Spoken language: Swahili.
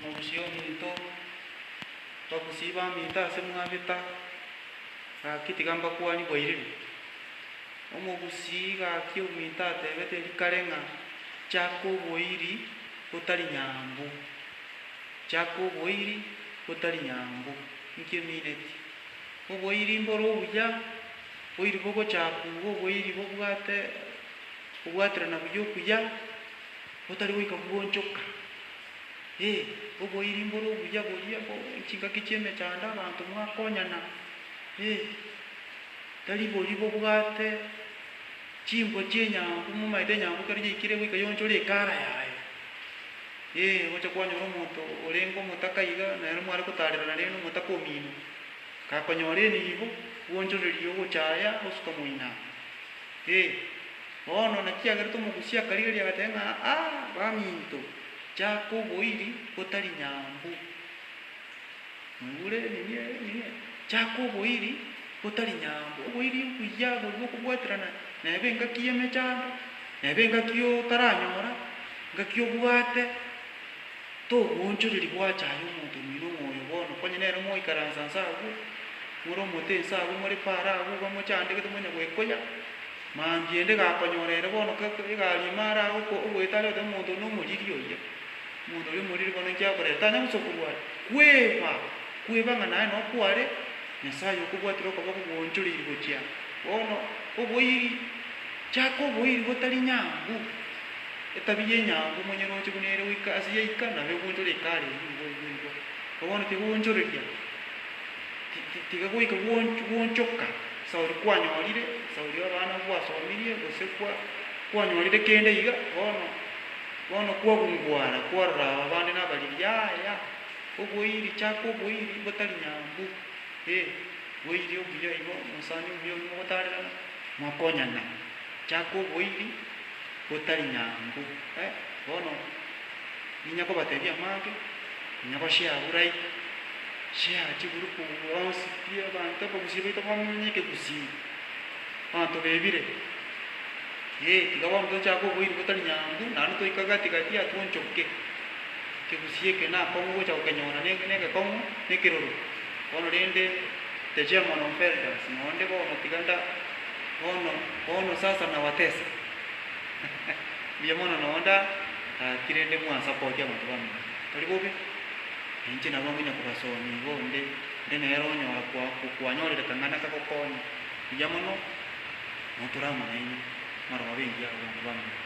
Obusiyo minto babusiba minta semwabita kiti gamba kwani bwairiro omubusi gakio minta tebete likarenga chako boiri utali nyambu chako boiri utali nyambu nkye mineti oboiri mboro uya boiri bogo chaku boiri bobwate ubwatira na buyo kuya utali wika kubonchoka oboiri mboro uya boria bo chinga kicheme chanda abantu mwakonyana tali bori bobwate chimbo chenyambu mumaite nyambu kari ikire wika yonchore kara yayo ocha kwanyora omonto orengo mutakaiga na mwari kutarira reno mutakomino kakonyore nibo wonchorerio gochaya osuka muina ono nakiagera tomugusia karigeria gatenga baminto chako boiri otari nyambu ngure niye chako boiri otari nyambu boiri kuya bogo kubwatirana nebenga kiyeme chando nebenga kiyo taranyora ngakyo bwate to wonchoreri bwachayo omonto mino moyo bono konye nero moikaransa nsabu muro mote nsabu muri para abu bamochande kete monya gwekoya mambiende gakonyorere bono kali mara uko ubwetale de omonto no muririo ye omonto ri muriri bono kyakoreta nya musokurwa kweba ngana no kware nyasaye okubwatira ko bakubonchoreri gochia bono oboiri chako boiri botari nyambu etabiye nyambu monyero chikunere wika asiyeika na bebonchore kare ngo bono tibonchoreria tiga kuika wonchoka sauri kwanyorire sauri abana bwasomirie gose kwanyorire kende iga bono kwagungwara kwarra abandi nabaliria oboiri chako boiri botari nyambu boiri obuya igo musani obuya mugotarira mwakonyana chako boiri botari nyambu bono ninyako bateria mage ninyako share burai share chigurupu onsi pia bantu bagusiba itabamunyike gusi bantu bebire tigawa mto chako boiri botari nyambu nanu to ikagati gati atonchoke kegusieke na kongo cha ukanyona nenge kongo nekiroro bono rende the German of Elders nonde bono tiganda bono sasa na watesa biyamono nonda kirende mwa support ya bantu bamwe tali bobe inchi na bangu nyakubasoni bonde ndene yero nyora kwanyorera kangana kako konye biyamono moturama na ini mara wabengi ya bantu bamwe